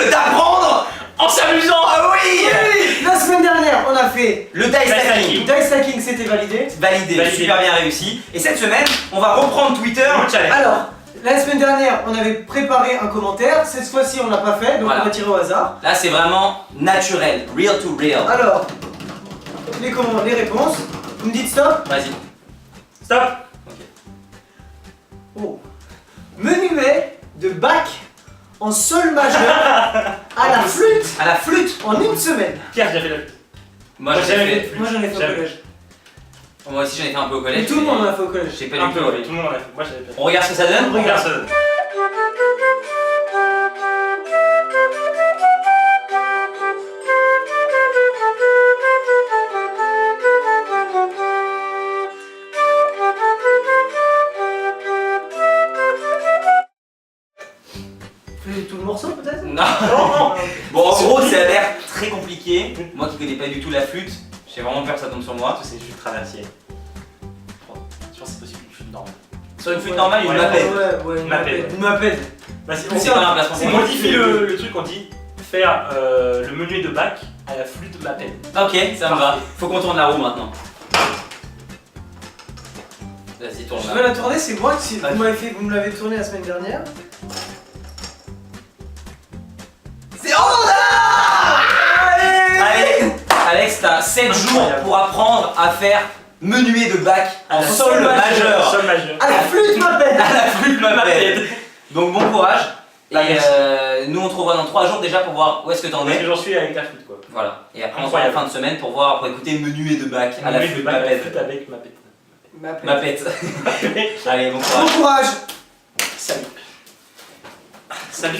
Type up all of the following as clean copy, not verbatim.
d'apprendre en s'amusant. Ah oui. La semaine dernière, on a fait Le dice stacking. dice stacking, c'était validé. Validé, super bien réussi. Et cette semaine, on va reprendre Twitter. Alors, la semaine dernière, on avait préparé un commentaire. Cette fois-ci, on l'a pas fait, donc Voilà. on va tirer au hasard. Là, c'est vraiment naturel, real to real. Alors, les réponses. Vous me dites stop. Vas-y. Stop. Oh. Menuet de Bach en sol majeur à la flûte À la flûte. en une semaine. Qui a déjà fait la flûte? Moi, Moi, j'ai jamais fait. fait. Moi j'en ai fait au Jamais. collège. Moi aussi, j'en ai fait un peu au collège. Mais tout le monde en a fait au collège. J'ai pas Un du peu, tout. ouais, tout le monde en a fait. Moi, j'avais fait. On regarde ce que ça donne. Regarde. Personne. Fais tout le morceau peut-être. Non. Bon, en gros, ça a l'air très compliqué. Moi qui connais pas du tout la flûte, j'ai vraiment peur que ça tombe sur moi. C'est juste traversier. Je pense que c'est possible une flûte normale. Sur une flûte normale, une Ouais, m'appelle. Ouais, une M'appelle. m'appelle. Une m'appelle. Bah, Mais c'est pas un placement. On modifie le truc, on dit faire le menuet de Bach à la flûte m'appelle. Ok, ça me va. Faut qu'on tourne la roue maintenant. Vas-y, tourne Je la vais roue. la tourner, c'est moi qui vous me l'avez tourné la semaine dernière. C'est oh là. Allez, Alex, t'as 7 jours pour apprendre à faire menuet de Bach en sol majeur. Sol majeur. À la flûte m'appelle. À la flûte m'appelle. Donc bon courage. Et Merci. nous on te revoit dans 3 jours déjà pour voir où est-ce que t'en Parce que es. j'en suis avec la flûte quoi. Voilà. Et après on se voit en Incroyable. fin de semaine pour voir, pour écouter menuet de Bach à la Menuet de flûte Bach à la m'appelle. flûte avec ma pète. M'appelle. Allez, bon Bon courage. courage. Salut. Salut.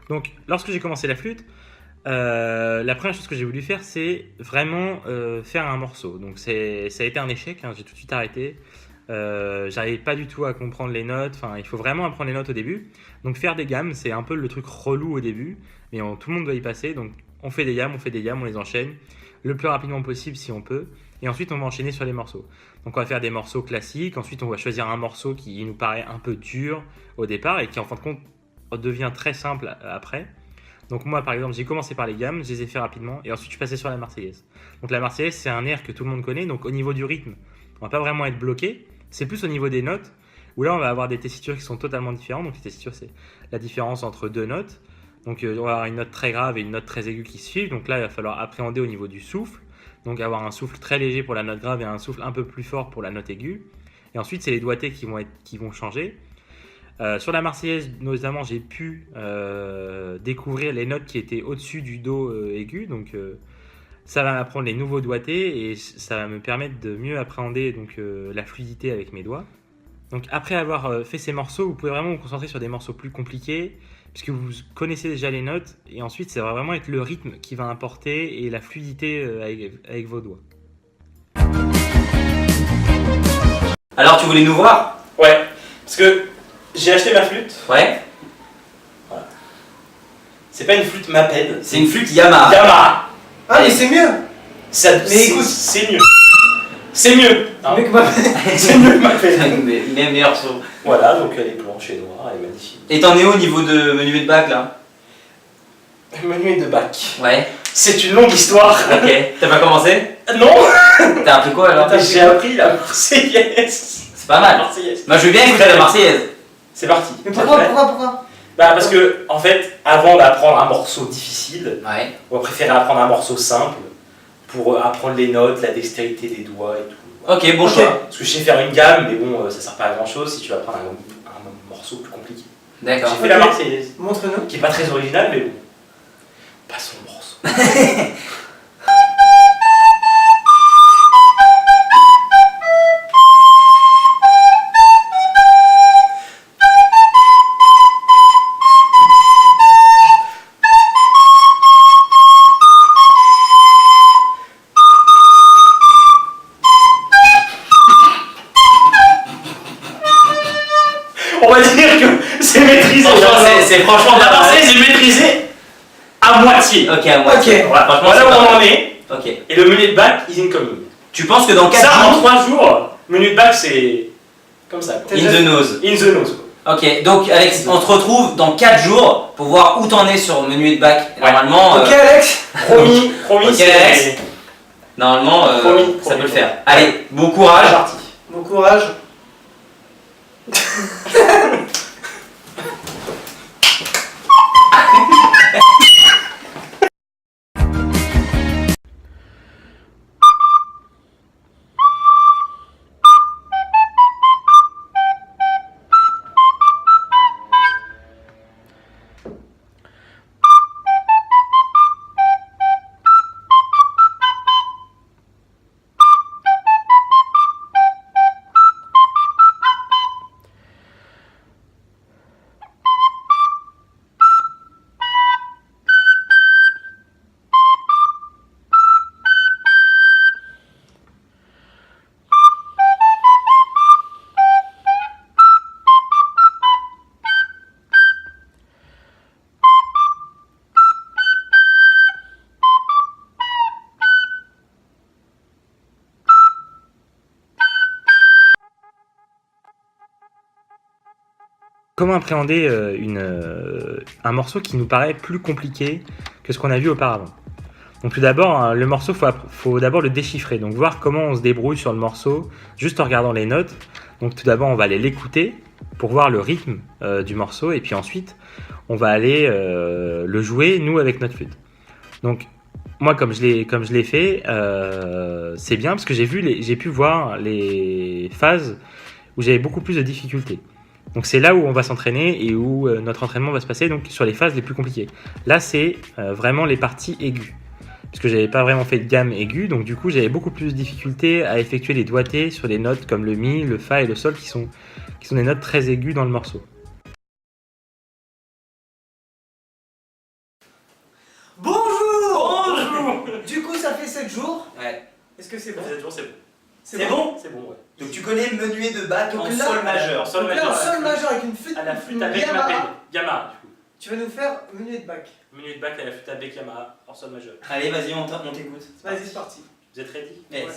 Donc, lorsque j'ai commencé la flûte, la première chose que j'ai voulu faire, c'est vraiment faire un morceau. Donc, ça a été un échec, hein, j'ai tout de suite arrêté. J'arrivais pas du tout à comprendre les notes. Enfin, il faut vraiment apprendre les notes au début. Donc, faire des gammes, c'est un peu le truc relou au début, mais tout le monde doit y passer. Donc, on fait des gammes, on les enchaîne le plus rapidement possible si on peut. Et ensuite, on va enchaîner sur les morceaux. Donc, on va faire des morceaux classiques. Ensuite, on va choisir un morceau qui nous paraît un peu dur au départ et qui, en fin de compte, devient très simple après. Donc moi par exemple j'ai commencé par les gammes, je les ai fait rapidement et ensuite je suis passé sur la Marseillaise. Donc la Marseillaise c'est un air que tout le monde connaît, donc au niveau du rythme on va pas vraiment être bloqué, c'est plus au niveau des notes où là on va avoir des tessitures qui sont totalement différentes. Donc les tessitures c'est la différence entre deux notes, donc on va avoir une note très grave et une note très aiguë qui suivent. Donc là il va falloir appréhender au niveau du souffle, donc avoir un souffle très léger pour la note grave et un souffle un peu plus fort pour la note aiguë. Et ensuite c'est les doigtés qui vont changer. Sur la Marseillaise, notamment, j'ai pu découvrir les notes qui étaient au-dessus du Do aigu. Donc, ça va m'apprendre les nouveaux doigtés et ça va me permettre de mieux appréhender donc, la fluidité avec mes doigts. Donc, après avoir fait ces morceaux, vous pouvez vraiment vous concentrer sur des morceaux plus compliqués puisque vous connaissez déjà les notes. Et ensuite, ça va vraiment être le rythme qui va importer et la fluidité avec vos doigts. Alors tu voulais nous voir? Ouais, parce que j'ai acheté ma flûte. Ouais. Voilà. C'est pas une flûte Maped. C'est une flûte Yamaha. Yamaha. Ah mais c'est mieux. Mais écoute. c'est mieux. C'est mieux. Hein. Mec m'appelle. C'est mieux que Maped. Les meilleurs sons. Voilà, donc elle est blanche et noire, elle est magnifique. Et t'en es où au niveau de menuet de Bach là? Menuet de Bach. Ouais. C'est une longue histoire. Ok. T'as pas commencé? Non. T'as appris quoi alors? J'ai appris la Marseillaise. C'est pas mal. Marseillaise. Moi je veux bien écouter la Marseillaise. C'est parti. Mais T'es pourquoi, prêt pourquoi Bah parce que, en fait, avant d'apprendre un morceau difficile, Ouais. on va préférer apprendre un morceau simple pour apprendre les notes, la dextérité des doigts et tout. Ok, bon Ok. choix. Parce que je sais faire une gamme, mais bon, ça sert pas à grand chose si tu vas prendre un morceau plus compliqué. D'accord. J'ai fait la Marseillaise, Montre-nous. qui est pas très originale, mais bon. Passons au morceau. On va dire que c'est maîtrisé. C'est franchement La pas mal. Marseillaise est maîtrisée à moitié. Ok, à moitié. Ok. Voilà, Franchement, voilà c'est où pas on mal. en est. Ok. Et le menu de bac is incoming. Tu penses que dans 4 Ça, en jours. 3 jours, menu de bac, c'est comme ça. Quoi. In the nose. In the nose. Quoi. Ok, donc Alex, on te retrouve dans 4 jours pour voir où t'en es sur menuet de bac. Ouais. Normalement, Ok, Alex. Promis, promis, Ok, c'est Alex. Normalement Promis, ça promis, peut le promis. faire. Allez, bon c'est courage. parti. Bon courage. Comment appréhender un morceau qui nous paraît plus compliqué que ce qu'on a vu auparavant? Donc tout d'abord, hein, le morceau, faut d'abord le déchiffrer, donc voir comment on se débrouille sur le morceau, juste en regardant les notes. Donc tout d'abord, on va aller l'écouter pour voir le rythme du morceau, et puis ensuite, on va aller le jouer, nous, avec notre flûte. Donc moi, comme je l'ai fait, c'est bien, parce que j'ai pu voir les phases où j'avais beaucoup plus de difficultés. Donc c'est là où on va s'entraîner et où notre entraînement va se passer, donc sur les phases les plus compliquées. Là, c'est vraiment les parties aiguës, parce que j'avais pas vraiment fait de gamme aiguë, donc du coup j'avais beaucoup plus de difficultés à effectuer les doigtés sur des notes comme le mi, le fa et le sol qui sont des notes très aiguës dans le morceau. Bonjour. Bonjour. Du coup, ça fait 7 jours. Ouais. Est-ce que c'est bon? 7 jours, c'est bon. C'est bon. C'est bon, ouais. Donc tu connais menuet de bac Donc en là- sol majeur. En sol Donc là, majeur. en sol majeur avec une flûte, À la flûte une avec ma Yamaha, peine. Yamaha, du coup. tu vas nous faire menuet de bac. Menu de bac à la flûte avec Yamaha, en sol majeur. Allez, vas-y, on t'écoute. Vas-y, c'est parti. Vous êtes ready? Yes. Ouais.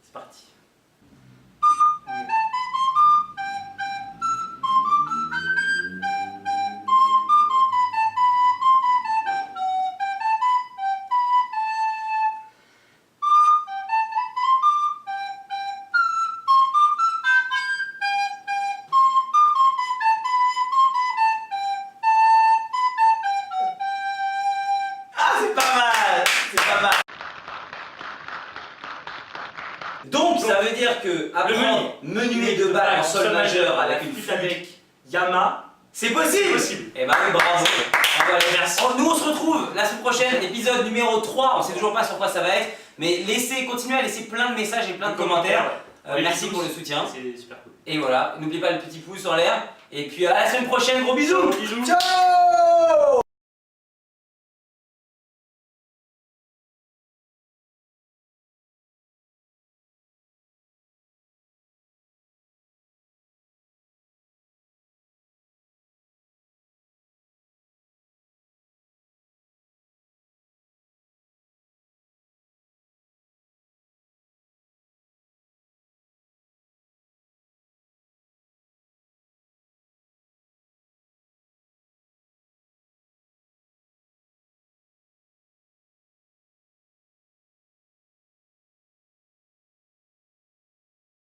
C'est parti. Ah, c'est pas mal. C'est pas mal. Donc ça veut dire que apprendre menuet de bac en sol majeur avec une flûte avec Yamaha, c'est possible. possible. Eh ben oui, bravo. Bravo, allez, merci. Nous on se retrouve la semaine prochaine, épisode numéro 3. On sait toujours pas sur quoi ça va être, mais continuez à laisser plein de messages et plein de commentaires. Merci pour le soutien. C'est super cool. Et voilà, n'oubliez pas le petit pouce en l'air. Et puis à la semaine prochaine, gros bisous. Bisous. Ciao.